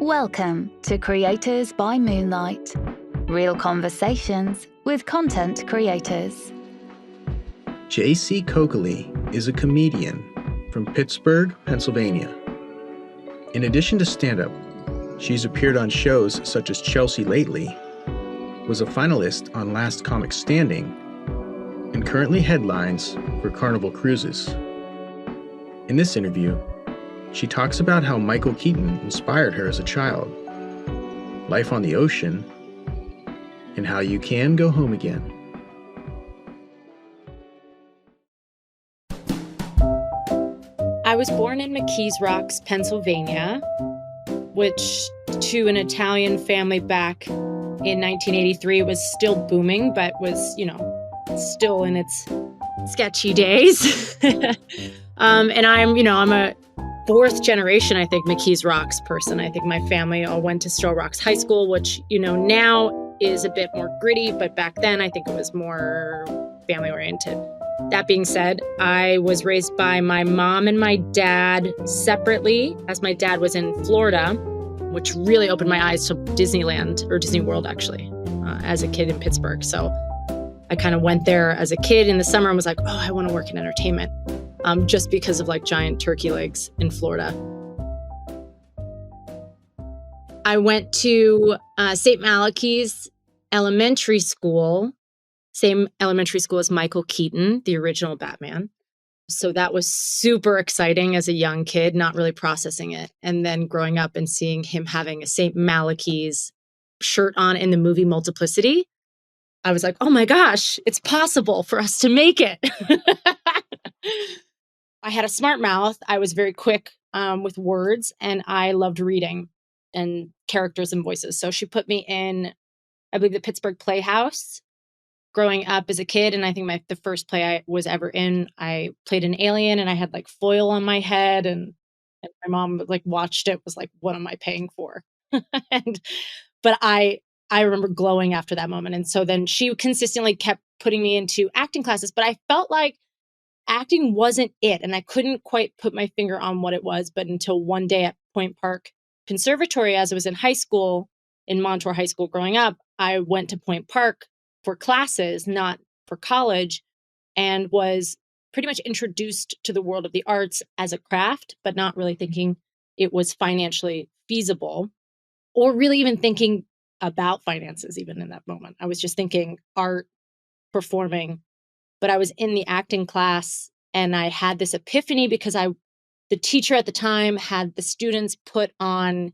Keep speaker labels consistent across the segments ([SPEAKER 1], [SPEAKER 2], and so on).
[SPEAKER 1] Welcome to Creators by Moonlight. Real conversations with content creators.
[SPEAKER 2] JC Coccoli is a comedian from Pittsburgh, Pennsylvania. In addition to stand-up, she's appeared on shows such as Chelsea Lately, was a finalist on Last Comic Standing, and currently headlines for Carnival Cruises. In this interview, she talks about how Michael Keaton inspired her as a child, life on the ocean, and how you can go home again.
[SPEAKER 3] I was born in McKees Rocks, Pennsylvania, which to an Italian family back in 1983 was still booming, but was, still in its sketchy days. And I'm a fourth generation, I think, McKees Rocks person. I think my family all went to Stowe Rocks High School, which, now is a bit more gritty, but back then I think it was more family oriented. That being said, I was raised by my mom and my dad separately, as my dad was in Florida, which really opened my eyes to Disneyland, or Disney World actually, as a kid in Pittsburgh. So I kind of went there as a kid in the summer and was like, I want to work in entertainment. Just because of giant turkey legs in Florida. I went to St. Malachy's Elementary School, same elementary school as Michael Keaton, the original Batman. So that was super exciting as a young kid, not really processing it. And then growing up and seeing him having a St. Malachy's shirt on in the movie Multiplicity, I was like, oh my gosh, it's possible for us to make it. I had a smart mouth. I was very quick with words, and I loved reading and characters and voices. So she put me in, I believe, the Pittsburgh Playhouse growing up as a kid. And I think the first play I was ever in, I played an alien and I had foil on my head, and my mom watched it, was like, what am I paying for? But I remember glowing after that moment. And so then she consistently kept putting me into acting classes, but I felt like acting wasn't it. And I couldn't quite put my finger on what it was. But until one day at Point Park Conservatory, as I was in high school, in Montour High School growing up, I went to Point Park for classes, not for college, and was pretty much introduced to the world of the arts as a craft, but not really thinking it was financially feasible, or really even thinking about finances even in that moment. I was just thinking art, performing. But I was in the acting class and I had this epiphany because the teacher at the time had the students put on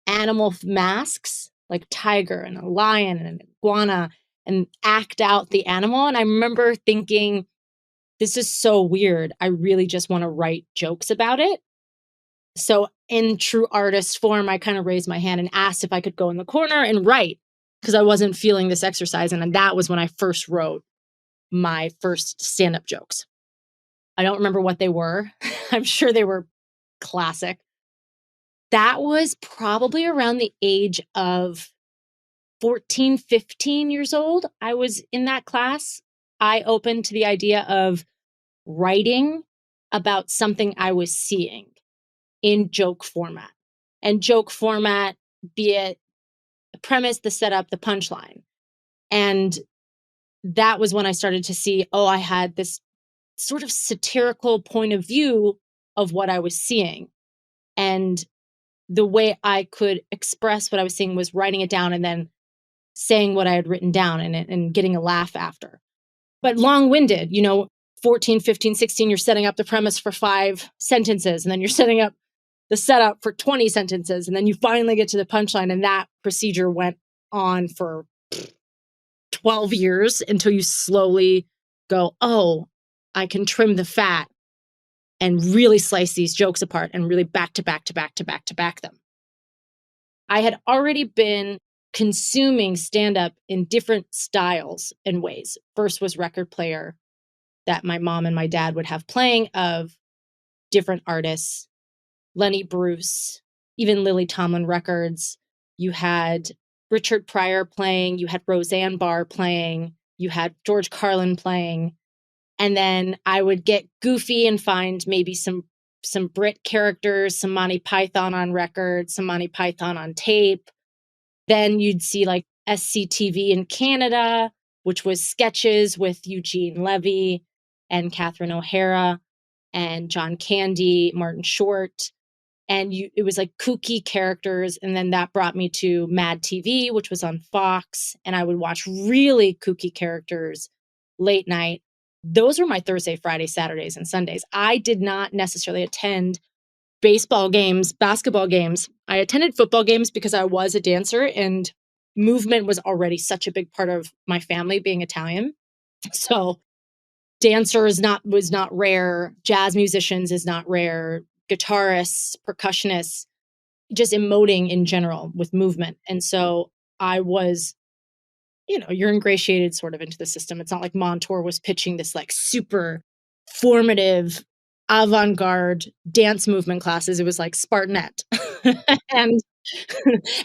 [SPEAKER 3] animal masks, like a tiger and a lion and an iguana, and act out the animal. And I remember thinking, this is so weird. I really just want to write jokes about it. So in true artist form, I kind of raised my hand and asked if I could go in the corner and write, because I wasn't feeling this exercise. And that was when I first wrote my first stand-up jokes. I don't remember what they were. I'm sure they were classic. That was probably around the age of 14, 15 years old. I was in that class. I opened to the idea of writing about something I was seeing in joke format. And joke format, be it the premise, the setup, the punchline. And that was when I started to see, I had this sort of satirical point of view of what I was seeing. And the way I could express what I was seeing was writing it down and then saying what I had written down and getting a laugh after. But long-winded, 14, 15, 16, you're setting up the premise for 5 sentences, and then you're setting up the setup for 20 sentences, and then you finally get to the punchline, and that procedure went on for 12 years until you slowly go, I can trim the fat and really slice these jokes apart and really back to back them. I had already been consuming stand-up in different styles and ways. First was record player that my mom and my dad would have playing of different artists, Lenny Bruce, even Lily Tomlin records. You had Richard Pryor playing, you had Roseanne Barr playing, you had George Carlin playing. And then I would get goofy and find maybe some some Brit characters, some Monty Python on record, some Monty Python on tape. Then you'd see like SCTV in Canada, which was sketches with Eugene Levy and Catherine O'Hara and John Candy, Martin Short. And it was like kooky characters. And then that brought me to Mad TV, which was on Fox. And I would watch really kooky characters late night. Those were my Thursday, Friday, Saturdays, and Sundays. I did not necessarily attend baseball games, basketball games. I attended football games because I was a dancer, and movement was already such a big part of my family being Italian. So dancer was not rare. Jazz musicians is not rare. Guitarists, percussionists, just emoting in general with movement. And so I was, you're ingratiated sort of into the system. It's not like Montour was pitching this like super formative avant-garde dance movement classes. It was like Spartanette. and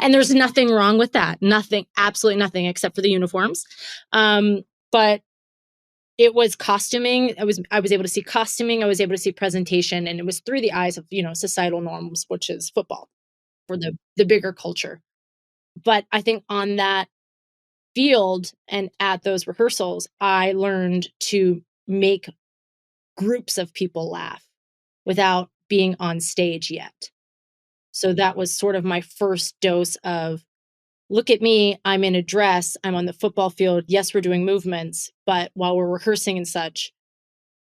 [SPEAKER 3] and there's nothing wrong with that. Nothing, absolutely nothing, except for the uniforms. But it was costuming. I was able to see costuming. I was able to see presentation, and it was through the eyes of, societal norms, which is football for the bigger culture. But I think on that field and at those rehearsals, I learned to make groups of people laugh without being on stage yet. So that was sort of my first dose of, look at me, I'm in a dress, I'm on the football field. Yes, we're doing movements, but while we're rehearsing and such,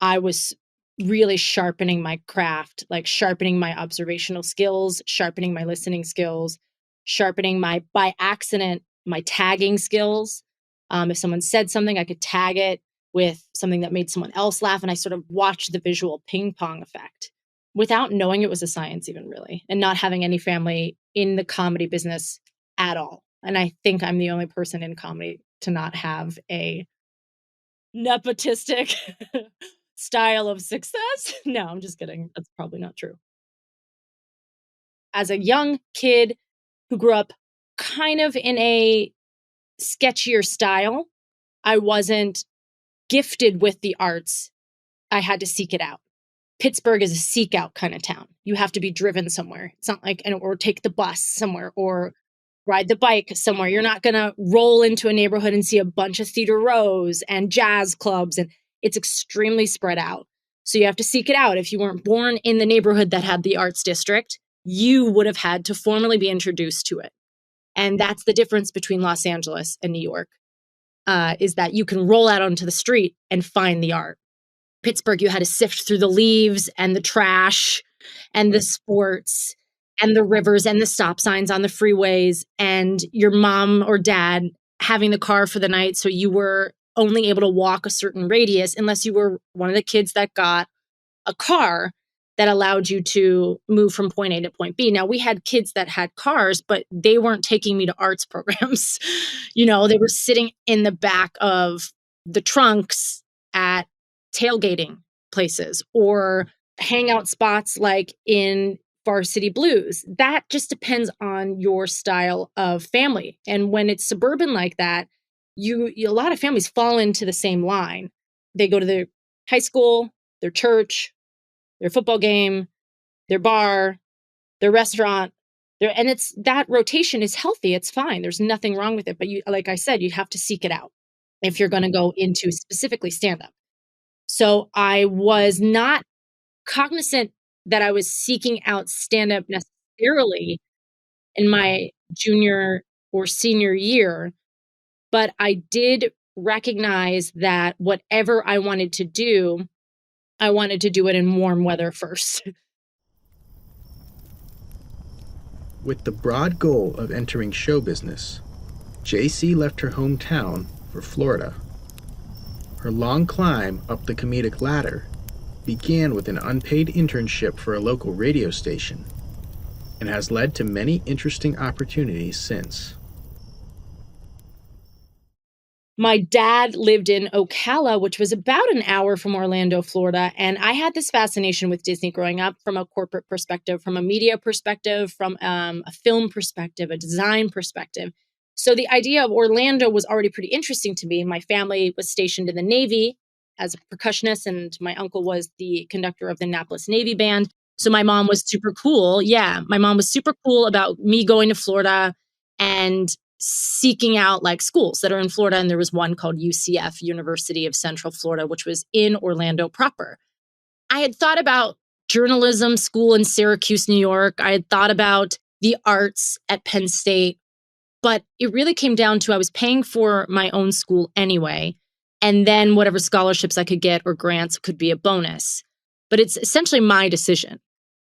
[SPEAKER 3] I was really sharpening my craft, like sharpening my observational skills, sharpening my listening skills, sharpening by accident, my tagging skills. If someone said something, I could tag it with something that made someone else laugh. And I sort of watched the visual ping pong effect without knowing it was a science even really, and not having any family in the comedy business at all. And I think I'm the only person in comedy to not have a nepotistic style of success. No, I'm just kidding. That's probably not true. As a young kid who grew up kind of in a sketchier style, I wasn't gifted with the arts. I had to seek it out. Pittsburgh is a seek out kind of town. You have to be driven somewhere. It's not like, or take the bus somewhere or ride the bike somewhere. You're not going to roll into a neighborhood and see a bunch of theater rows and jazz clubs. And it's extremely spread out. So you have to seek it out. If you weren't born in the neighborhood that had the arts district, you would have had to formally be introduced to it. And that's the difference between Los Angeles and New York, is that you can roll out onto the street and find the art. Pittsburgh, you had to sift through the leaves and the trash and the sports and the rivers and the stop signs on the freeways and your mom or dad having the car for the night. So you were only able to walk a certain radius unless you were one of the kids that got a car that allowed you to move from point A to point B. Now, we had kids that had cars, but they weren't taking me to arts programs. They were sitting in the back of the trunks at tailgating places or hangout spots like in Varsity Blues. That just depends on your style of family. And when it's suburban like that, a lot of families fall into the same line. They go to their high school, their church, their football game, their bar, their restaurant, and it's that rotation is healthy. It's fine. There's nothing wrong with it. But like I said, you have to seek it out if you're going to go into specifically stand-up. So I was not cognizant that I was seeking out stand-up necessarily in my junior or senior year, but I did recognize that whatever I wanted to do, I wanted to do it in warm weather first.
[SPEAKER 2] With the broad goal of entering show business, JC left her hometown for Florida. Her long climb up the comedic ladder began with an unpaid internship for a local radio station and has led to many interesting opportunities since.
[SPEAKER 3] My dad lived in Ocala, which was about an hour from Orlando, Florida. And I had this fascination with Disney growing up from a corporate perspective, from a media perspective, from a film perspective, a design perspective. So the idea of Orlando was already pretty interesting to me. My family was stationed in the Navy as a percussionist, and my uncle was the conductor of the Annapolis Navy Band. So my mom was super cool. Yeah, my mom was super cool about me going to Florida and seeking out like schools that are in Florida. And there was one called UCF, University of Central Florida, which was in Orlando proper. I had thought about journalism school in Syracuse, New York. I had thought about the arts at Penn State, but it really came down to I was paying for my own school anyway. And then whatever scholarships I could get or grants could be a bonus. But it's essentially my decision.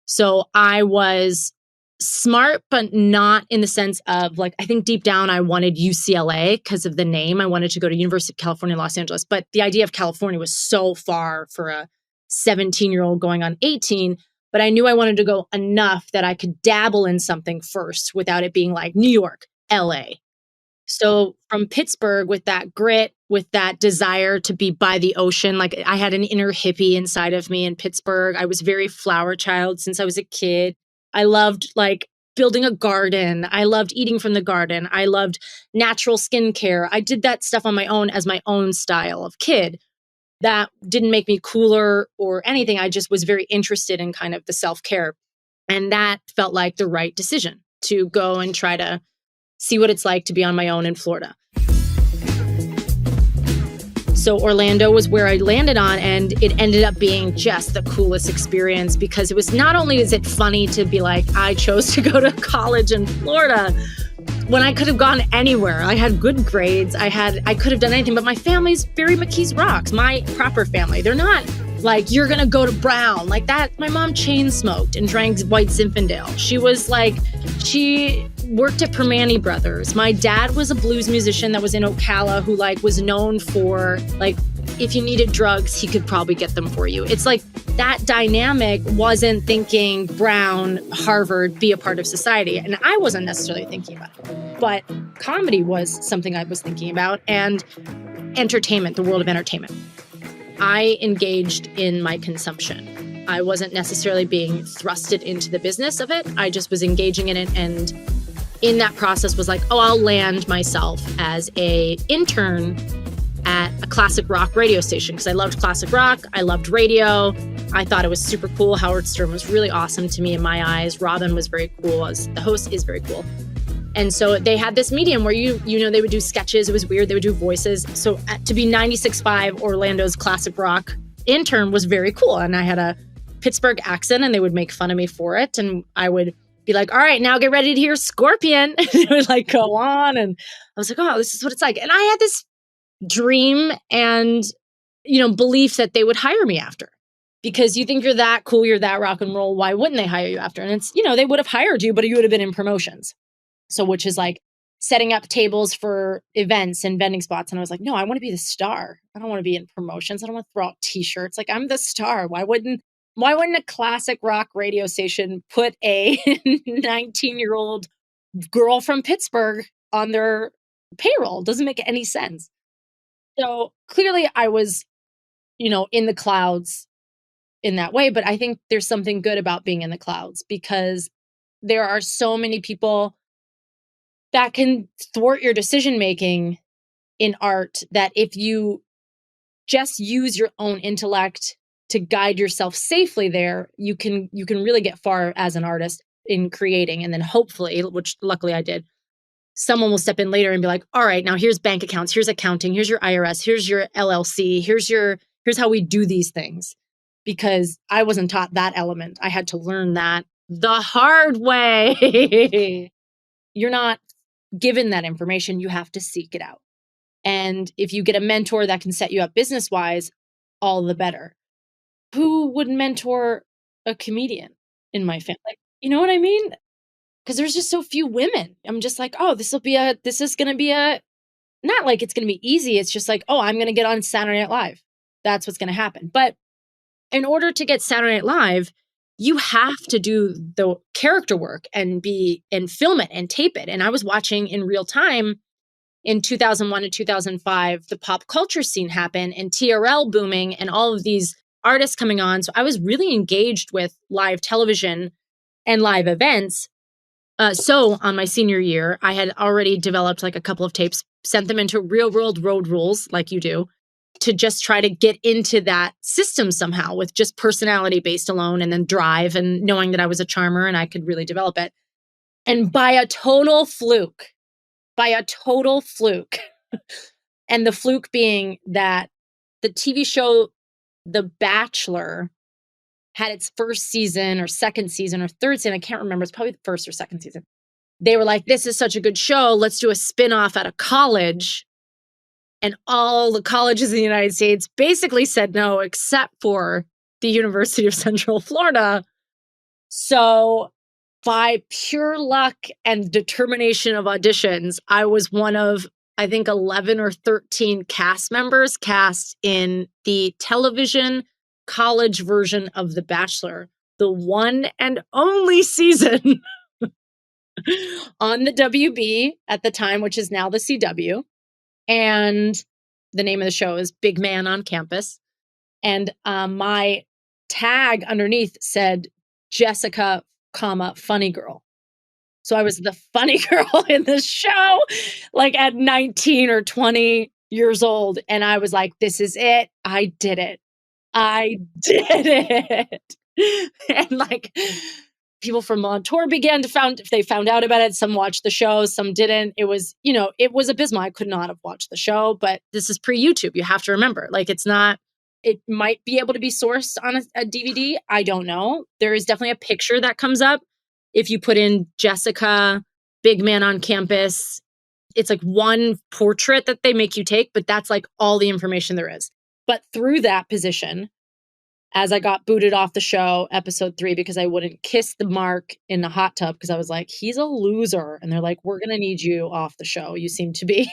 [SPEAKER 3] So I was smart, but not in the sense of like, I think deep down I wanted UCLA because of the name. I wanted to go to University of California, Los Angeles. But the idea of California was so far for a 17-year-old going on 18. But I knew I wanted to go enough that I could dabble in something first without it being like New York, LA. So from Pittsburgh, with that grit, with that desire to be by the ocean, like I had an inner hippie inside of me in Pittsburgh. I was very flower child since I was a kid. I loved like building a garden. I loved eating from the garden. I loved natural skincare. I did that stuff on my own as my own style of kid. That didn't make me cooler or anything. I just was very interested in kind of the self-care. And that felt like the right decision to go and try to see what it's like to be on my own in Florida. So Orlando was where I landed on, and it ended up being just the coolest experience because it was not only is it funny to be like, I chose to go to college in Florida when I could have gone anywhere. I had good grades. I could have done anything, but my family's very McKees Rocks, my proper family. They're not like, you're going to go to Brown like that. My mom chain smoked and drank White Zinfandel. She was like, she worked at Permane Brothers. My dad was a blues musician that was in Ocala who like was known for like, if you needed drugs, he could probably get them for you. It's like that dynamic wasn't thinking Brown, Harvard, be a part of society. And I wasn't necessarily thinking about it. But comedy was something I was thinking about, and entertainment, the world of entertainment. I engaged in my consumption. I wasn't necessarily being thrusted into the business of it. I just was engaging in it, and in that process was like, oh, I'll land myself as an intern at a classic rock radio station because I loved classic rock. I loved radio. I thought it was super cool. Howard Stern was really awesome to me in my eyes. Robin was very cool. As the host is very cool. And so they had this medium where you know, they would do sketches. It was weird. They would do voices. So to be 96.5 Orlando's classic rock intern was very cool. And I had a Pittsburgh accent and they would make fun of me for it. And I would be like, all right, now get ready to hear Scorpion. And it would like go on. And I was like, oh, this is what it's like. And I had this dream and, you know, belief that they would hire me after. Because you think you're that cool, you're that rock and roll. Why wouldn't they hire you after? And it's, you know, they would have hired you, but you would have been in promotions. So which is like setting up tables for events and vending spots. And I was like, no, I want to be the star. I don't want to be in promotions. I don't want to throw out t-shirts. Like, I'm the star. Why wouldn't a classic rock radio station put a 19-year-old girl from Pittsburgh on their payroll? Doesn't make any sense. So clearly I was, you know, in the clouds in that way. But I think there's something good about being in the clouds because there are so many people that can thwart your decision-making in art that if you just use your own intellect to guide yourself safely there, you can really get far as an artist in creating. And then hopefully, which luckily I did, someone will step in later and be like, all right, now here's bank accounts, here's accounting, here's your IRS, here's your LLC, here's how we do these things. Because I wasn't taught that element. I had to learn that the hard way. You're not given that information, you have to seek it out. And if you get a mentor that can set you up business-wise, all the better. Who would mentor a comedian in my family? Like, you know what I mean? Because there's just so few women. I'm just like, oh, this is going to be not like it's going to be easy. It's just like, oh, I'm going to get on Saturday Night Live. That's what's going to happen. But in order to get Saturday Night Live, you have to do the character work and film it and tape it. And I was watching in real time in 2001 and 2005, the pop culture scene happen and TRL booming and all of these artists coming on. So I was really engaged with live television and live events. So on my senior year, I had already developed like a couple of tapes, sent them into Real World Road Rules, like you do. to just try to get into that system somehow with just personality based alone, and then drive and knowing that I was a charmer and I could really develop it. And by a total fluke, and the fluke being that the TV show The Bachelor had its first season or second season or third season. I can't remember. It's probably the first or second season. They were like, this is such a good show. Let's do a spinoff at a college. And all the colleges in the United States basically said no, except for the University of Central Florida. So by pure luck and determination of auditions, I was one of, I think, 11 or 13 cast members cast in the television college version of The Bachelor, the one and only season on the WB at the time, which is now the CW. And the name of the show is Big Man on Campus. And my tag underneath said Jessica, funny girl. So I was the funny girl in the show, like at 19 or 20 years old. And I was like, this is it. I did it. And like people from on tour began to found out about it. Some watched the show, some didn't. It was abysmal. I could not have watched the show, but this is pre-YouTube. You have to remember, like, it might be able to be sourced on a DVD. I don't know. There is definitely a picture that comes up. If you put in Jessica, Big Man on Campus, it's like one portrait that they make you take, but that's like all the information there is. But through that position, as I got booted off the show, episode 3, because I wouldn't kiss the Mark in the hot tub, because I was like, he's a loser. And they're like, we're going to need you off the show. You seem to be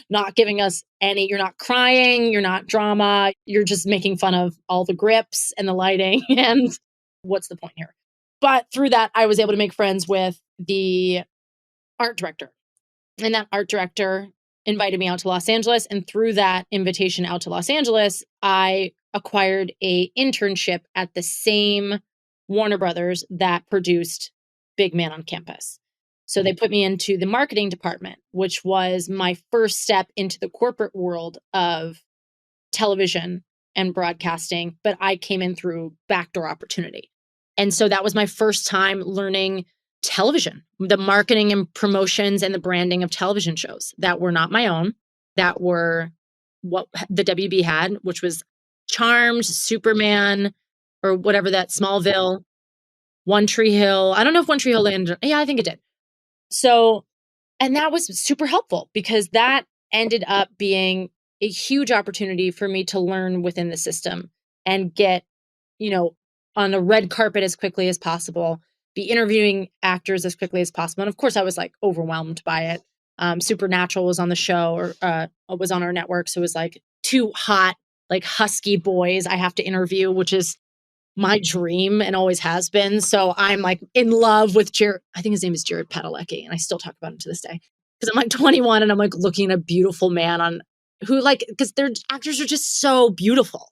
[SPEAKER 3] not giving us you're not crying, you're not drama, you're just making fun of all the grips and the lighting. And what's the point here? But through that, I was able to make friends with the art director. And that art director invited me out to Los Angeles. And through that invitation out to Los Angeles, I acquired a internship at the same Warner Brothers that produced Big Man on Campus. So they put me into the marketing department, which was my first step into the corporate world of television and broadcasting. But I came in through backdoor opportunity. And so that was my first time learning television, the marketing and promotions and the branding of television shows that were not my own, that were what the WB had, which was Charmed, Superman, or whatever that, Smallville, One Tree Hill. I don't know if One Tree Hill landed. Yeah, I think it did. So, and that was super helpful because that ended up being a huge opportunity for me to learn within the system and get, on the red carpet as quickly as possible, be interviewing actors as quickly as possible. And of course, I was like overwhelmed by it. Supernatural was on the show or was on our network. So it was like 2 hot, like husky boys I have to interview, which is my dream and always has been. So I'm like in love with Jared. I think his name is Jared Padalecki, and I still talk about him to this day because I'm like 21 and I'm like looking at a beautiful man because their actors are just so beautiful.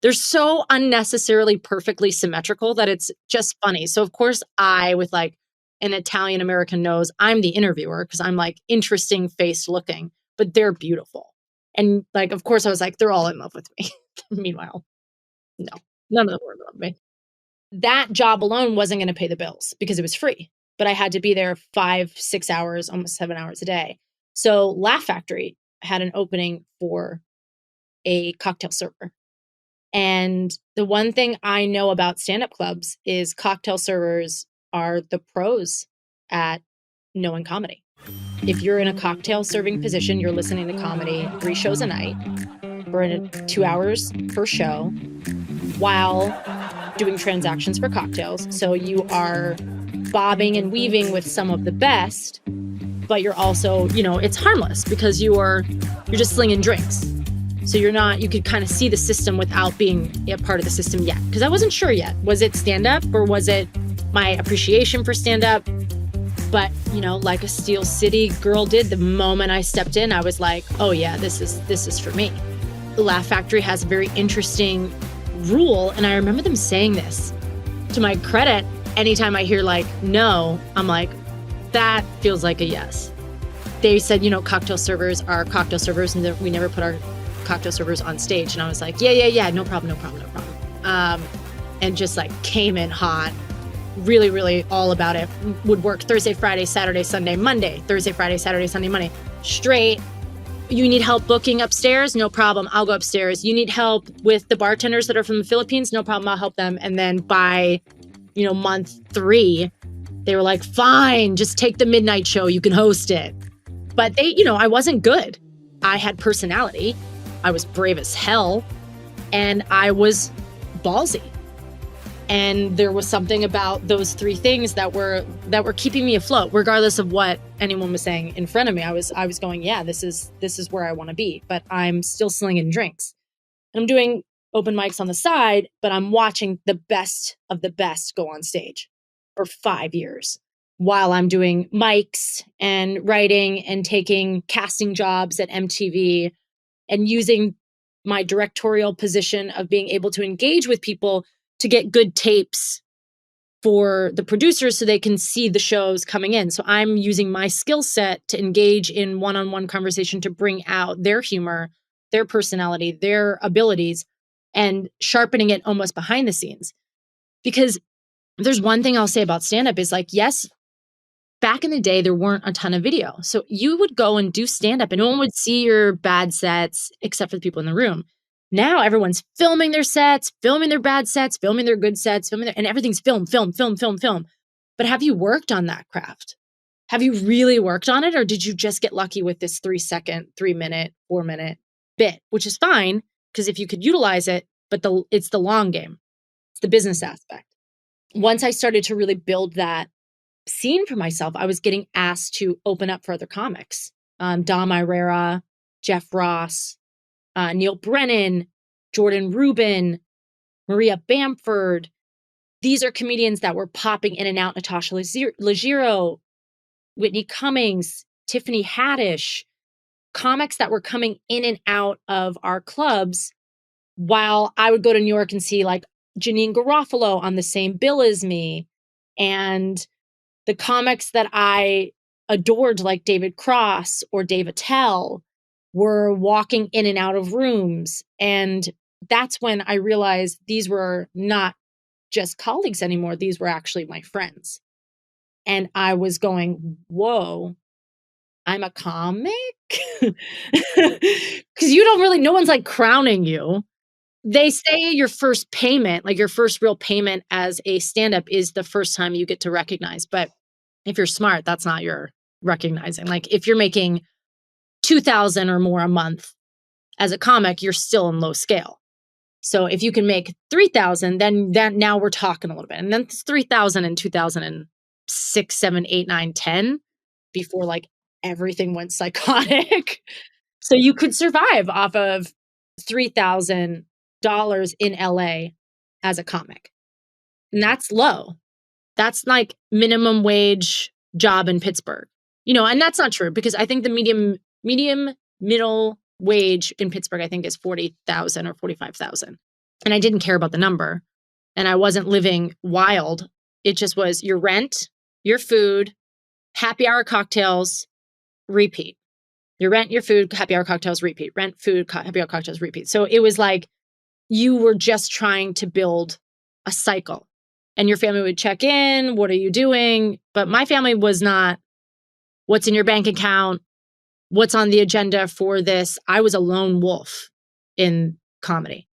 [SPEAKER 3] They're so unnecessarily perfectly symmetrical that it's just funny. So of course I, with like an Italian American nose, I'm the interviewer because I'm like interesting face looking, but they're beautiful. And like, of course I was like, they're all in love with me. Meanwhile, no, none of them were in love with me. That job alone wasn't going to pay the bills because it was free, but I had to be there 5-6 hours, almost 7 hours a day. So Laugh Factory had an opening for a cocktail server. And the one thing I know about stand-up clubs is cocktail servers are the pros at knowing comedy. If you're in a cocktail serving position, you're listening to comedy 3 shows a night or in 2 hours per show while doing transactions for cocktails. So you are bobbing and weaving with some of the best, but you're also, it's harmless because you're just slinging drinks. So you could kind of see the system without being a part of the system yet. Because I wasn't sure yet. Was it stand-up or was it my appreciation for stand-up? But, like a Steel City girl did, the moment I stepped in, I was like, oh yeah, this is for me. The Laugh Factory has a very interesting rule. And I remember them saying this. To my credit, anytime I hear like, no, I'm like, that feels like a yes. They said, cocktail servers are cocktail servers and we never put our cocktail servers on stage. And I was like, yeah, no problem. And just like came in hot, really, really all about it. Would work Thursday, Friday, Saturday, Sunday, Monday, Thursday, Friday, Saturday, Sunday, Monday, straight. You need help booking upstairs? No problem. I'll go upstairs. You need help with the bartenders that are from the Philippines? No problem. I'll help them. And then by, month 3, they were like, fine, just take the midnight show. You can host it. But I wasn't good. I had personality. I was brave as hell. And I was ballsy. And there was something about those 3 things that were keeping me afloat, regardless of what anyone was saying in front of me. I was going, yeah, this is where I want to be, but I'm still slinging drinks. And I'm doing open mics on the side, but I'm watching the best of the best go on stage for 5 years while I'm doing mics and writing and taking casting jobs at MTV and using my directorial position of being able to engage with people to get good tapes for the producers so they can see the shows coming in. So I'm using my skill set to engage in one-on-one conversation to bring out their humor, their personality, their abilities, and sharpening it almost behind the scenes. Because there's one thing I'll say about stand-up is like, yes, back in the day, there weren't a ton of video. So you would go and do stand-up and no one would see your bad sets except for the people in the room. Now everyone's filming their sets, filming their bad sets, filming their good sets, and everything's film. But have you worked on that craft? Have you really worked on it? Or did you just get lucky with this 3-second, 3-minute, 4-minute bit, which is fine because if you could utilize it, but it's the long game. It's the business aspect. Once I started to really build that scene for myself, I was getting asked to open up for other comics. Dom Irera, Jeff Ross, Neil Brennan, Jordan Rubin, Maria Bamford. These are comedians that were popping in and out. Natasha Leggero, Whitney Cummings, Tiffany Haddish, comics that were coming in and out of our clubs while I would go to New York and see like Janine Garofalo on the same bill as me. And the comics that I adored, like David Cross or Dave Attell, were walking in and out of rooms. And that's when I realized these were not just colleagues anymore. These were actually my friends. And I was going, whoa, I'm a comic? Because you don't really, no one's like crowning you. They say your first payment, like your first real payment as a stand-up is the first time you get to recognize. But if you're smart, that's not your recognizing. Like if you're making $2,000 or more a month as a comic, you're still in low scale. So if you can make $3,000, then now we're talking a little bit. And then it's $3,000 in 2006, 7, 8, 9, 10 before like everything went psychotic. So you could survive off of $3,000 in LA as a comic. And that's low. That's like minimum wage job in Pittsburgh. And that's not true because I think the medium middle wage in Pittsburgh, I think is 40,000 or 45,000. And I didn't care about the number and I wasn't living wild. It just was your rent, your food, happy hour cocktails, repeat. Your rent, your food, happy hour cocktails, repeat. Rent, food, happy hour cocktails, repeat. So it was like you were just trying to build a cycle and your family would check in. What are you doing? But my family was not, what's in your bank account? What's on the agenda for this? I was a lone wolf in comedy.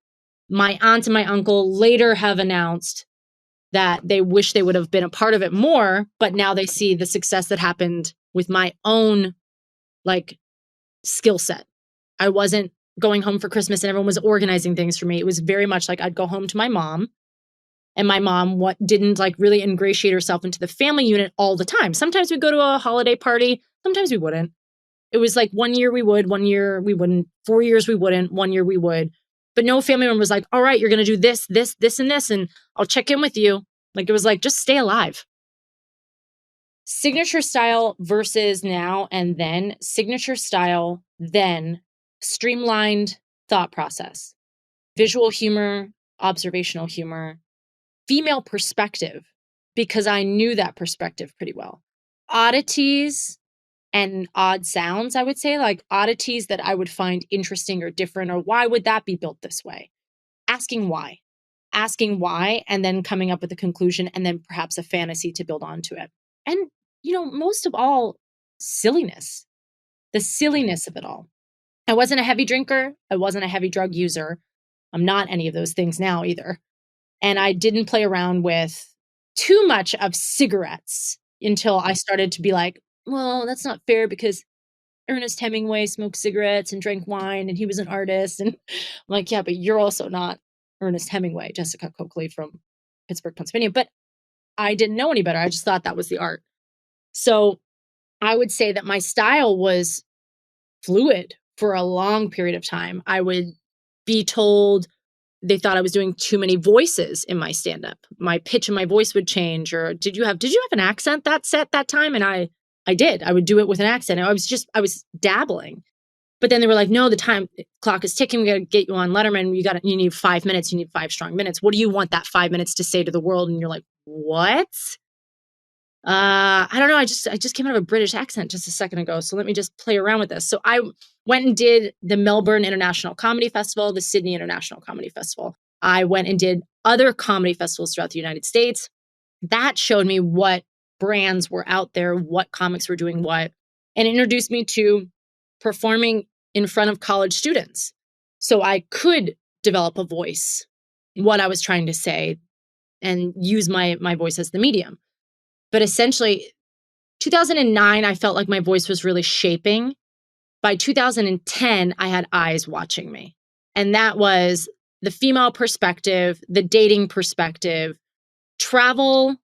[SPEAKER 3] My aunt and my uncle later have announced that they wish they would have been a part of it more, but now they see the success that happened with my own like skill set. I wasn't going home for Christmas and everyone was organizing things for me. It was very much like I'd go home to my mom and my mom didn't like really ingratiate herself into the family unit all the time. Sometimes we'd go to a holiday party. Sometimes we wouldn't. It was like 1 year we would, 1 year we wouldn't, 4 years we wouldn't, 1 year we would. But no family member was like, all right, you're going to do this, this, this, and this, and I'll check in with you. Like it was like, just stay alive. Signature style versus now and then. Signature style, then streamlined thought process. Visual humor, observational humor, female perspective, because I knew that perspective pretty well. Oddities and odd sounds, I would say, like oddities that I would find interesting or different, or why would that be built this way? Asking why, and then coming up with a conclusion, and then perhaps a fantasy to build onto it. And, most of all, silliness, the silliness of it all. I wasn't a heavy drinker. I wasn't a heavy drug user. I'm not any of those things now either. And I didn't play around with too much of cigarettes until I started to be like, well, that's not fair because Ernest Hemingway smoked cigarettes and drank wine and he was an artist. And I'm like, yeah, but you're also not Ernest Hemingway, Jessica Coccoli from Pittsburgh, Pennsylvania. But I didn't know any better. I just thought that was the art. So I would say that my style was fluid for a long period of time. I would be told they thought I was doing too many voices in my stand-up. My pitch and my voice would change. Or did you have an accent that set that time? And I did. I would do it with an accent. I was dabbling. But then they were like, no, the time clock is ticking. We got to get you on Letterman. You need 5 minutes. You need 5 strong minutes. What do you want that 5 minutes to say to the world? And you're like, what? I don't know. I just came out of a British accent just a second ago. So let me just play around with this. So I went and did the Melbourne International Comedy Festival, the Sydney International Comedy Festival. I went and did other comedy festivals throughout the United States. That showed me what brands were out there, what comics were doing what, and introduced me to performing in front of college students. So I could develop a voice, what I was trying to say, and use my voice as the medium. But essentially, 2009, I felt like my voice was really shaping. By 2010, I had eyes watching me. And that was the female perspective, the dating perspective, travel,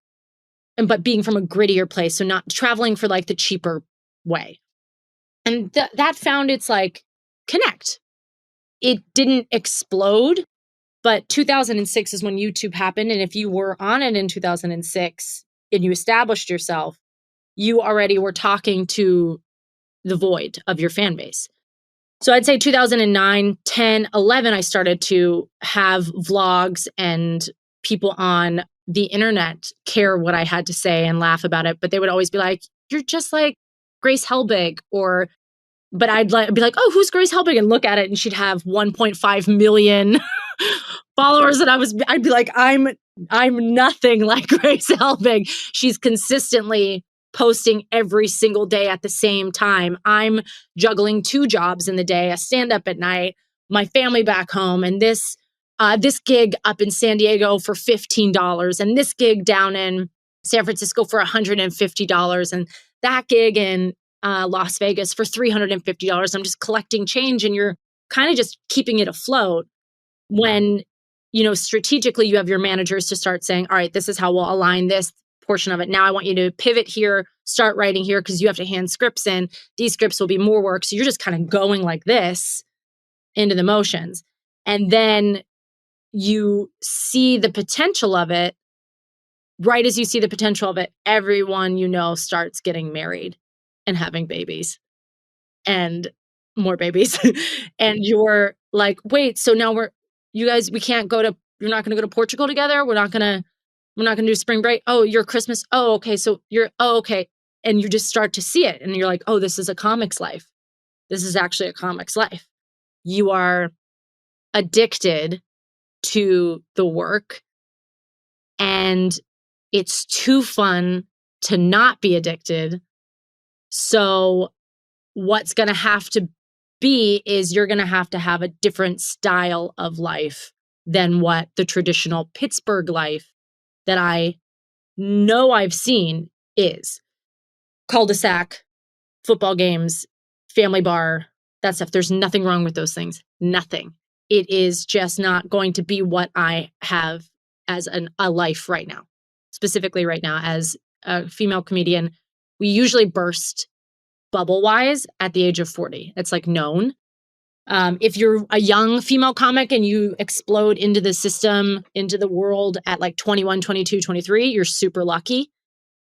[SPEAKER 3] but being from a grittier place. So not traveling for like the cheaper way. And that found its like connect. It didn't explode, but 2006 is when YouTube happened. And if you were on it in 2006 and you established yourself, you already were talking to the void of your fan base. So I'd say 2009, 10, 11, I started to have vlogs and people on the internet care what I had to say and laugh about it. But they would always be like, you're just like Grace Helbig, but I'd be like, oh, who's Grace Helbig? And look at it, and she'd have 1.5 million followers. And I'd be like, I'm nothing like Grace Helbig. She's consistently posting every single day at the same time. I'm juggling 2 jobs in the day, a stand-up at night, my family back home, and this gig up in San Diego for $15, and this gig down in San Francisco for $150, and that gig in Las Vegas for $350. I'm just collecting change, and you're kind of just keeping it afloat when, strategically you have your managers to start saying, all right, this is how we'll align this portion of it. Now I want you to pivot here, start writing here, because you have to hand scripts in. These scripts will be more work. So you're just kind of going like this into the motions. And then you see the potential of it. Right as you see the potential of it, everyone starts getting married and having babies and more babies. And you're like, wait, so now you're not going to go to Portugal together? We're not going to do spring break. Oh, your Christmas. Oh, okay. So okay. And you just start to see it. And you're like, oh, this is a comic's life. This is actually a comic's life. You are addicted to the work, and it's too fun to not be addicted. So what's going to have to be is you're going to have a different style of life than what the traditional Pittsburgh life that I know I've seen is. Cul-de-sac, football games, family bar, that stuff. There's nothing wrong with those things. Nothing. It is just not going to be what I have as a life right now. Specifically right now as a female comedian, we usually burst bubble-wise at the age of 40. It's like known. If you're a young female comic and you explode into the system, into the world at like 21, 22, 23, you're super lucky.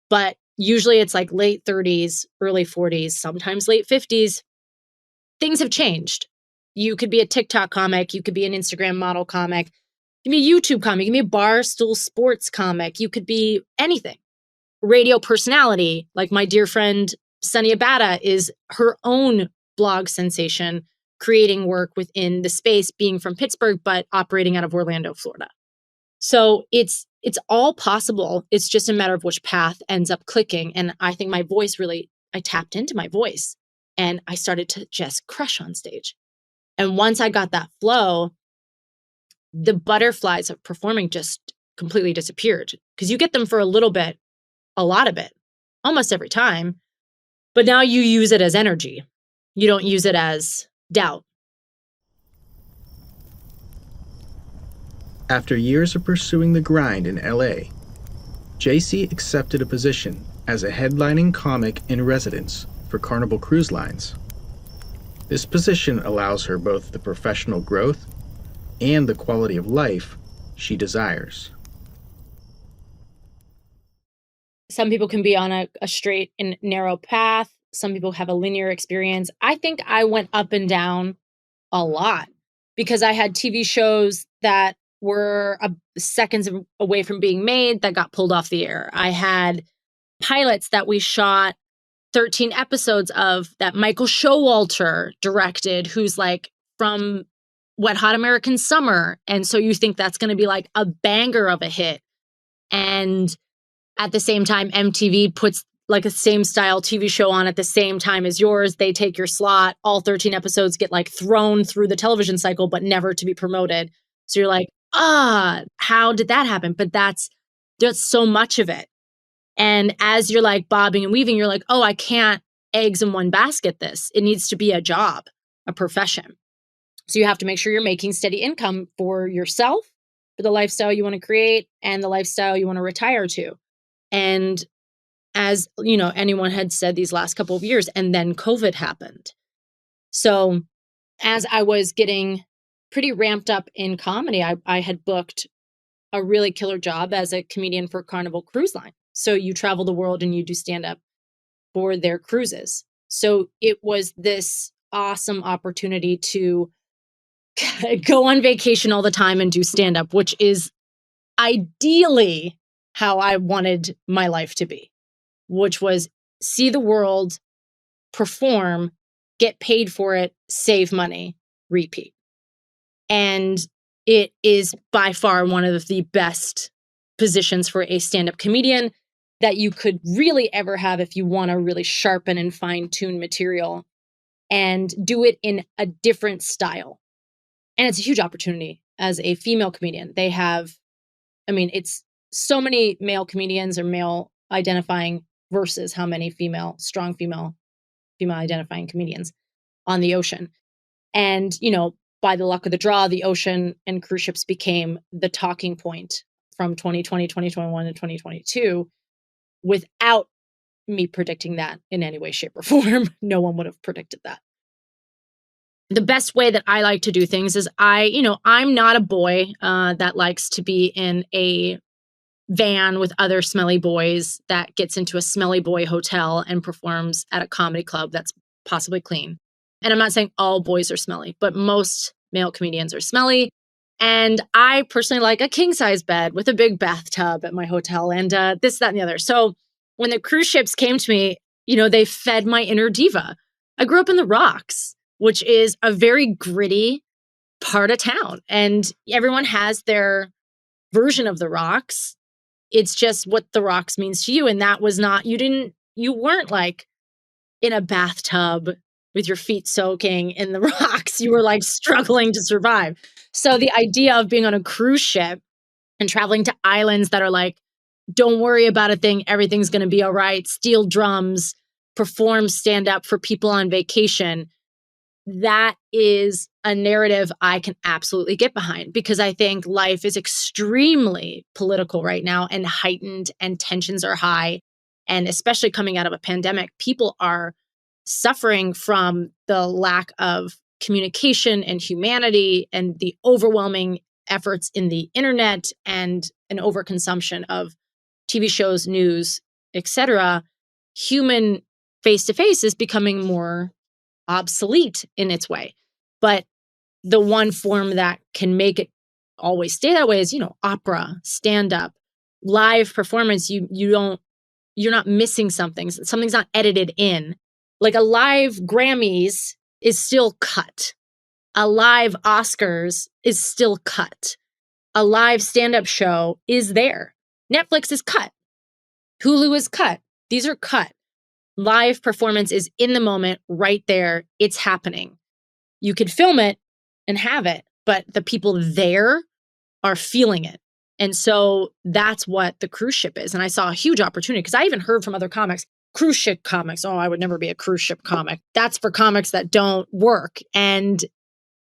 [SPEAKER 3] But usually it's like late 30s, early 40s, sometimes late 50s. Things have changed. You could be a TikTok comic. You could be an Instagram model comic. You can be a YouTube comic. You can be a Barstool Sports comic. You could be anything. Radio personality, like my dear friend Sunny Abata is her own blog sensation, creating work within the space, being from Pittsburgh, but operating out of Orlando, Florida. So it's all possible. It's just a matter of which path ends up clicking. And I think my voice really, I tapped into my voice and I started to just crush on stage. And once I got that flow, the butterflies of performing just completely disappeared, because you get them for a little bit, a lot of it, almost every time. But now you use it as energy. You don't use it as doubt.
[SPEAKER 2] After years of pursuing the grind in LA, JC accepted a position as a headlining comic in residence for Carnival Cruise Lines. This position allows her both the professional growth and the quality of life she desires.
[SPEAKER 3] Some people can be on a straight and narrow path. Some people have a linear experience. I think I went up and down a lot because I had TV shows that were seconds away from being made that got pulled off the air. I had pilots that we shot 13 episodes of that Michael Showalter directed, who's like from Wet Hot American Summer. And so you think that's going to be like a banger of a hit. And at the same time, MTV puts like a same style TV show on at the same time as yours. They take your slot. All 13 episodes get like thrown through the television cycle, but never to be promoted. So you're like, how did that happen? But there's so much of it. And as you're like bobbing and weaving, you're like, oh, I can't eggs in one basket this. It needs to be a job, a profession. So you have to make sure you're making steady income for yourself, for the lifestyle you want to create and the lifestyle you want to retire to. And as you know, anyone had said these last couple of years, and then COVID happened. So as I was getting pretty ramped up in comedy, I had booked a really killer job as a comedian for Carnival Cruise Line. So you travel the world and you do stand up for their cruises. So it was this awesome opportunity to go on vacation all the time and do stand up, which is ideally how I wanted my life to be, which was see the world, perform, get paid for it, save money, repeat. And it is by far one of the best positions for a stand-up comedian that you could really ever have if you want to really sharpen and fine-tune material and do it in a different style. And it's a huge opportunity as a female comedian. They have, it's so many male comedians or male identifying versus how many strong female identifying comedians on the ocean. And, by the luck of the draw, the ocean and cruise ships became the talking point from 2020, 2021, and 2022 without me predicting that in any way, shape, or form. No one would have predicted that. The best way that I like to do things is I'm not a boy that likes to be in a van with other smelly boys that gets into a smelly boy hotel and performs at a comedy club that's possibly clean. And I'm not saying all boys are smelly, but most male comedians are smelly. And I personally like a king size bed with a big bathtub at my hotel and this, that, and the other. So when the cruise ships came to me, they fed my inner diva. I grew up in the Rocks, which is a very gritty part of town. And everyone has their version of the Rocks. It's just what the Rocks means to you. And that was not, you weren't like in a bathtub with your feet soaking in the Rocks. You were like struggling to survive. So the idea of being on a cruise ship and traveling to islands that are like, don't worry about a thing, everything's going to be all right, steel drums, perform stand up for people on vacation, that is a narrative I can absolutely get behind, because I think life is extremely political right now and heightened and tensions are high. And especially coming out of a pandemic, people are suffering from the lack of communication and humanity and the overwhelming efforts in the internet and an overconsumption of TV shows, news, etc. Human face-to-face is becoming more obsolete in its way. But the one form that can make it always stay that way is, opera, stand-up, live performance. You don't you're not missing something. Something's not edited in. Like a live Grammys is still cut. A live Oscars is still cut. A live stand-up show is there. Netflix is cut. Hulu is cut. These are cut. Live performance is in the moment, right there. It's happening. You could film it and have it, but the people there are feeling it. And so that's what the cruise ship is. And I saw a huge opportunity because I even heard from other comics, cruise ship comics. Oh, I would never be a cruise ship comic. That's for comics that don't work. And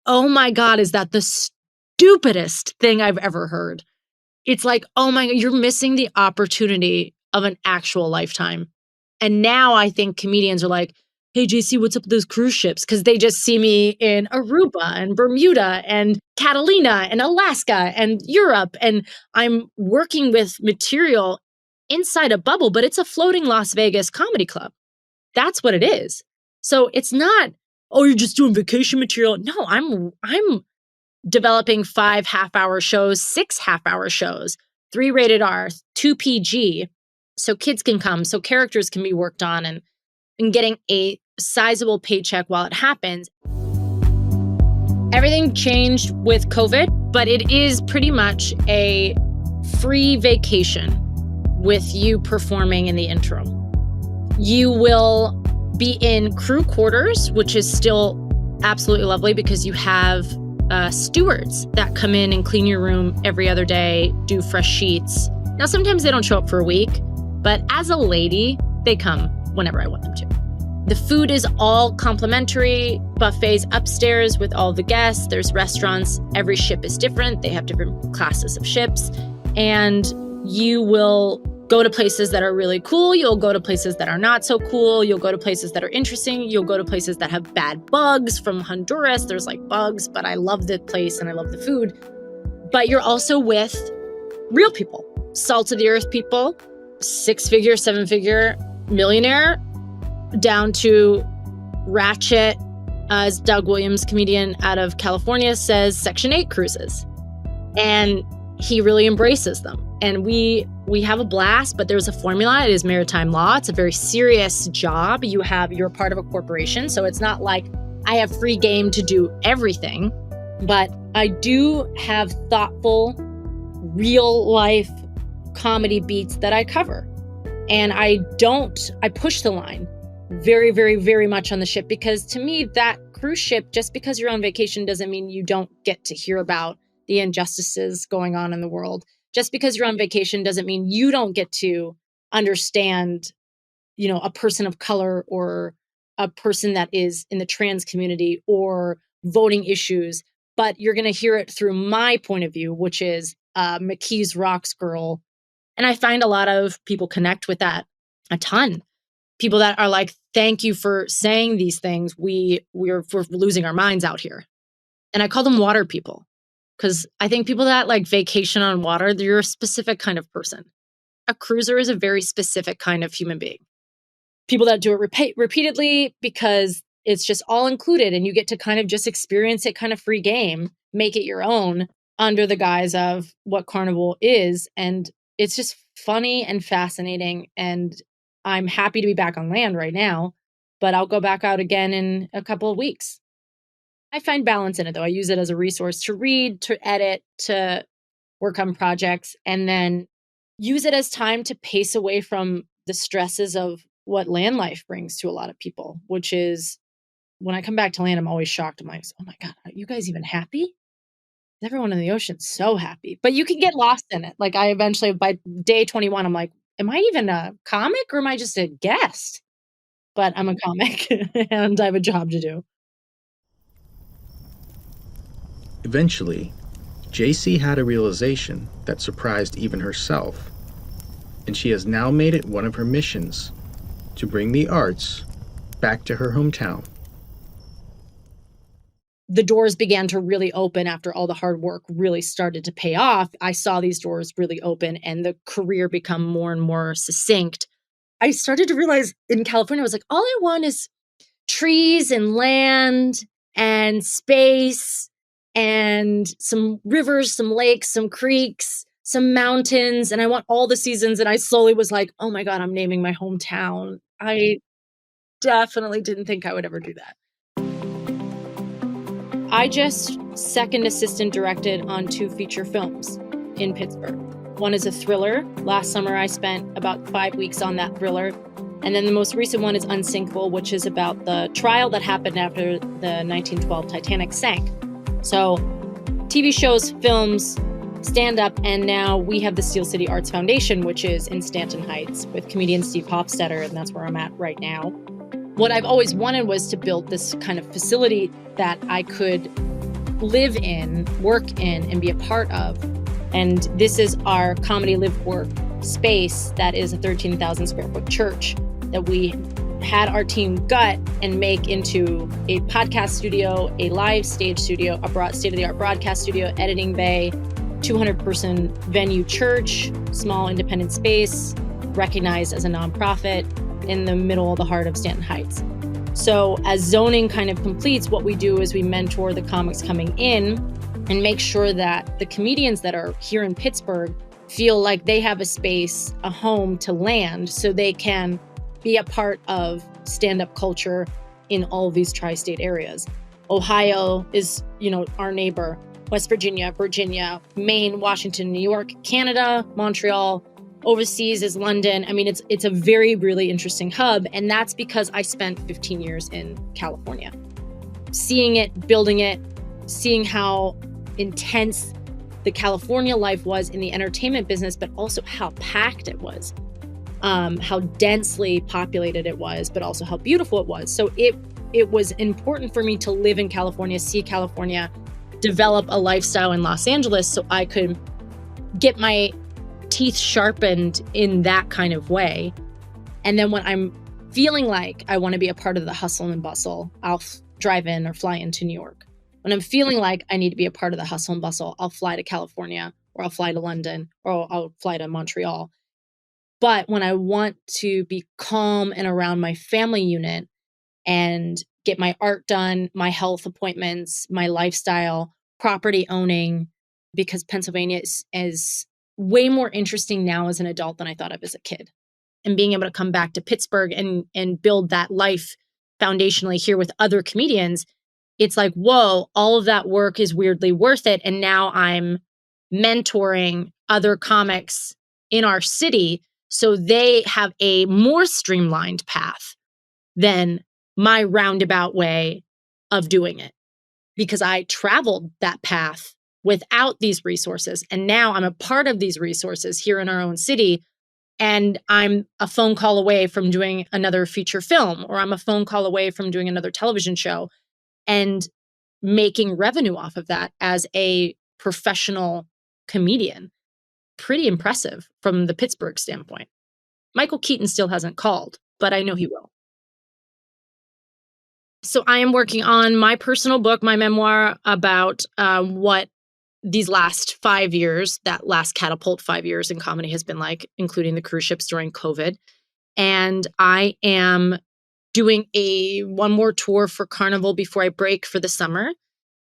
[SPEAKER 3] oh my God, is that the stupidest thing I've ever heard? It's like, oh my God, you're missing the opportunity of an actual lifetime. And now I think comedians are like, hey, JC, what's up with those cruise ships? Because they just see me in Aruba and Bermuda and Catalina and Alaska and Europe. And I'm working with material inside a bubble, but it's a floating Las Vegas comedy club. That's what it is. So it's not, oh, you're just doing vacation material. No, I'm developing 5 half-hour shows, 6 half-hour shows, 3 rated R, 2 PG, so kids can come, so characters can be worked on, and getting a sizable paycheck while it happens. Everything changed with COVID, but it is pretty much a free vacation with you performing in the interim. You will be in crew quarters, which is still absolutely lovely because you have stewards that come in and clean your room every other day, do fresh sheets. Now, sometimes they don't show up for a week, but as a lady, they come whenever I want them to. The food is all complimentary, buffets upstairs with all the guests. There's restaurants. Every ship is different. They have different classes of ships. And you will go to places that are really cool. You'll go to places that are not so cool. You'll go to places that are interesting. You'll go to places that have bad bugs. From Honduras, there's like bugs, but I love the place and I love the food. But you're also with real people, salt of the earth people, 6-figure, 7-figure millionaire, down to ratchet, as Doug Williams, comedian out of California, says, Section 8 cruises. And he really embraces them. And we have a blast, but there's a formula. It is maritime law. It's a very serious job. You're part of a corporation. So it's not like I have free game to do everything, but I do have thoughtful, real life comedy beats that I cover. And I push the line very, very, very much on the ship, because to me, that cruise ship, just because you're on vacation doesn't mean you don't get to hear about the injustices going on in the world. Just because you're on vacation doesn't mean you don't get to understand, a person of color or a person that is in the trans community or voting issues, but you're going to hear it through my point of view, which is McKees Rocks girl. And I find a lot of people connect with that a ton. People that are like, thank you for saying these things. We're losing our minds out here. And I call them water people, because I think people that like vacation on water, you're a specific kind of person. A cruiser is a very specific kind of human being. People that do it repeatedly because it's just all included and you get to kind of just experience it kind of free game, make it your own under the guise of what Carnival is. And it's just funny and fascinating. And I'm happy to be back on land right now, but I'll go back out again in a couple of weeks. I find balance in it, though. I use it as a resource to read, to edit, to work on projects, and then use it as time to pace away from the stresses of what land life brings to a lot of people, which is when I come back to land, I'm always shocked. I'm like, oh my God, are you guys even happy? Everyone in the ocean's so happy, but you can get lost in it. Like I eventually, by day 21, I'm like, am I even a comic or am I just a guest? But I'm a comic and I have a job to do.
[SPEAKER 2] Eventually, JC had a realization that surprised even herself, and she has now made it one of her missions to bring the arts back to her hometown.
[SPEAKER 3] The doors began to really open after all the hard work really started to pay off. I saw these doors really open and the career become more and more succinct. I started to realize in California, I was like, all I want is trees and land and space and some rivers, some lakes, some creeks, some mountains, and I want all the seasons. And I slowly was like, oh my God, I'm naming my hometown. I definitely didn't think I would ever do that. I just second assistant directed on 2 feature films in Pittsburgh. One is a thriller. Last summer, I spent about 5 weeks on that thriller. And then the most recent one is Unsinkable, which is about the trial that happened after the 1912 Titanic sank. So TV shows, films, stand-up, and now we have the Steel City Arts Foundation, which is in Stanton Heights with comedian Steve Hofstetter, and that's where I'm at right now. What I've always wanted was to build this kind of facility that I could live in, work in, and be a part of. And this is our comedy live work space that is a 13,000 square foot church that we had our team gut and make into a podcast studio, a live stage studio, a state-of-the-art broadcast studio, editing bay, 200-person venue church, small independent space, recognized as a nonprofit in the middle of the heart of Stanton Heights. So as zoning kind of completes, what we do is we mentor the comics coming in and make sure that the comedians that are here in Pittsburgh feel like they have a space, a home to land so they can be a part of stand-up culture in all of these tri-state areas. Ohio is, our neighbor. West Virginia, Maine, Washington, New York, Canada, Montreal. Overseas is London. I mean, it's a very, really interesting hub. And that's because I spent 15 years in California. Seeing it, building it, seeing how intense the California life was in the entertainment business, but also how packed it was, how densely populated it was, but also how beautiful it was. So it was important for me to live in California, see California, develop a lifestyle in Los Angeles so I could get my teeth sharpened in that kind of way. And then when I'm feeling like I want to be a part of the hustle and bustle, I'll drive in or fly into New York. When I'm feeling like I need to be a part of the hustle and bustle, I'll fly to California, or I'll fly to London, or I'll fly to Montreal. But when I want to be calm and around my family unit and get my art done, my health appointments, my lifestyle, property owning, because Pennsylvania is way more interesting now as an adult than I thought of as a kid. And being able to come back to Pittsburgh and build that life foundationally here with other comedians, it's like, whoa, all of that work is weirdly worth it. And now I'm mentoring other comics in our city so they have a more streamlined path than my roundabout way of doing it. Because I traveled that path without these resources. And now I'm a part of these resources here in our own city. And I'm a phone call away from doing another feature film, or I'm a phone call away from doing another television show and making revenue off of that as a professional comedian. Pretty impressive from the Pittsburgh standpoint. Michael Keaton still hasn't called, but I know he will. So I am working on my personal book, my memoir, about what these last 5 years, that last catapult 5 years in comedy has been like, including the cruise ships during COVID. And I am doing one more tour for Carnival before I break for the summer.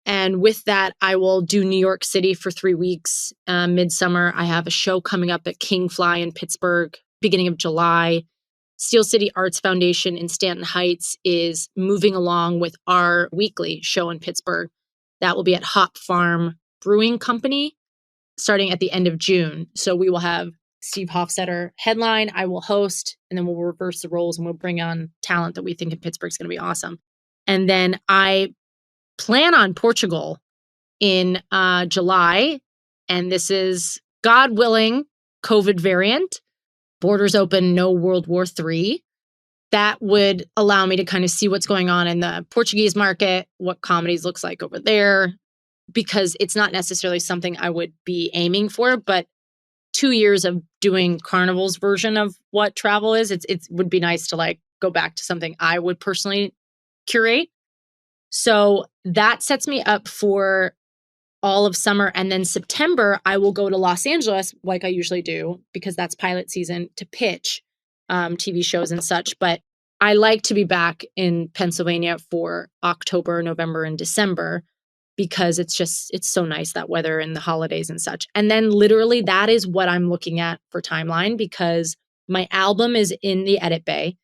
[SPEAKER 3] And with that, I will do New York City for 3 weeks. Midsummer, I have a show coming up at King Fly in Pittsburgh, beginning of July. Steel City Arts Foundation in Stanton Heights is moving along with our weekly show in Pittsburgh. That will be at Hop Farm Brewing Company starting at the end of June. So we will have Steve Hofstetter headline, I will host, and then we'll reverse the roles and we'll bring on talent that we think in Pittsburgh is going to be awesome. And then I plan on Portugal in July. And this is, God willing, COVID variant. Borders open, no World War III. That would allow me to kind of see what's going on in the Portuguese market, what comedies looks like over there, because it's not necessarily something I would be aiming for, but 2 years of doing Carnival's version of what travel is, it would be nice to like go back to something I would personally curate. So that sets me up for all of summer. And then September, I will go to Los Angeles like I usually do, because that's pilot season, to pitch TV shows and such. But I like to be back in Pennsylvania for October, November, and December. because it's so nice, that weather and the holidays and such. And then literally that is what I'm looking at for timeline, because my album is in the edit bay.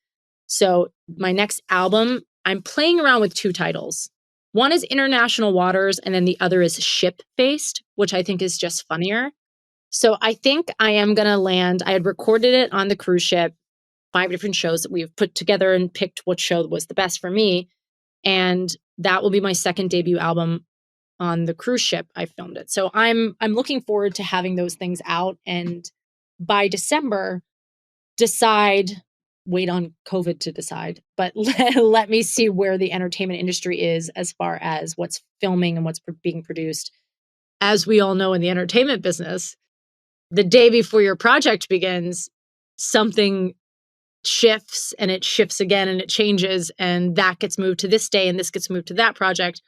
[SPEAKER 3] So my next album, I'm playing around with 2 titles. One is International Waters, and then the other is Ship-Faced, which I think is just funnier. So I think I am going to land, I had recorded it on the cruise ship, 5 different shows that we've put together and picked what show was the best for me. And that will be my second debut album on the cruise ship. I filmed it. So I'm looking forward to having those things out. And by December, wait on COVID to decide, but let me see where the entertainment industry is as far as what's filming and what's being produced. As we all know in the entertainment business, the day before your project begins, something shifts and it shifts again and it changes, and that gets moved to this day and this gets moved to that project.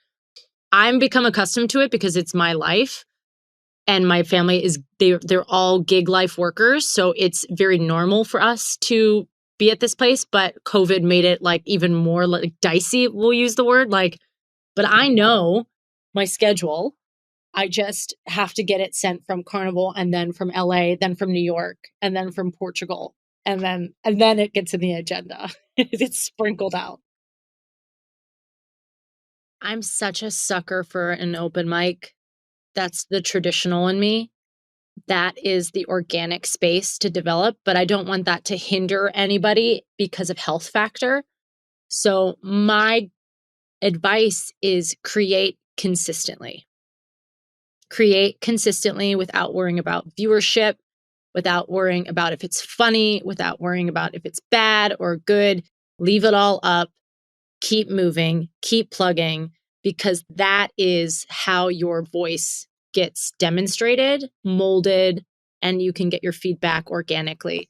[SPEAKER 3] I'm become accustomed to it because it's my life, and my family they're all gig life workers. So it's very normal for us to be at this place, but COVID made it like even more like dicey, we'll use the word, like, but I know my schedule. I just have to get it sent from Carnival, and then from LA, then from New York, and then from Portugal. And then it gets in the agenda. It's sprinkled out. I'm such a sucker for an open mic. That's the traditional in me. That is the organic space to develop, but I don't want that to hinder anybody because of health factor. So my advice is create consistently. Create consistently without worrying about viewership, without worrying about if it's funny, without worrying about if it's bad or good. Leave it all up. Keep moving, keep plugging, because that is how your voice gets demonstrated, molded, and you can get your feedback organically.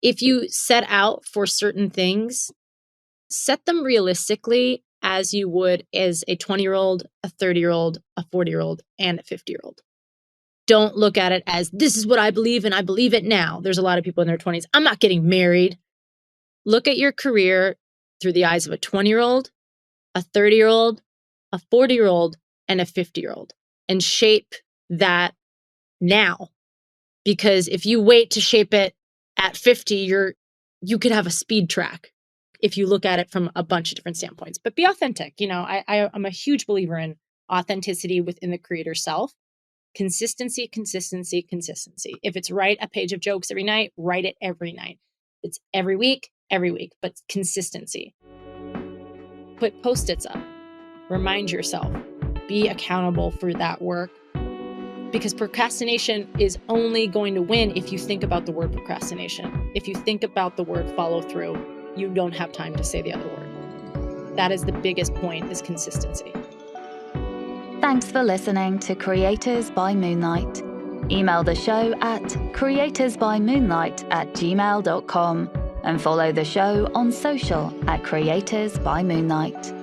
[SPEAKER 3] If you set out for certain things, set them realistically as you would as a 20-year-old, a 30-year-old, a 40-year-old, and a 50-year-old. Don't look at it as, this is what I believe and I believe it now. There's a lot of people in their 20s. I'm not getting married. Look at your career through the eyes of a 20-year-old, a 30-year-old, a 40-year-old, and a 50-year-old, and shape that now. Because if you wait to shape it at 50, you could have a speed track if you look at it from a bunch of different standpoints. But be authentic. I'm a huge believer in authenticity within the creator self. Consistency, consistency, consistency. If it's write a page of jokes every night, write it every night. It's every week, but consistency. Put Post-its up. Remind yourself. Be accountable for that work. Because procrastination is only going to win if you think about the word procrastination. If you think about the word follow through, you don't have time to say the other word. That is the biggest point, is consistency.
[SPEAKER 1] Thanks for listening to Creators by Moonlight. Email the show at creatorsbymoonlight@gmail.com and follow the show on social at Creators by Moonlight.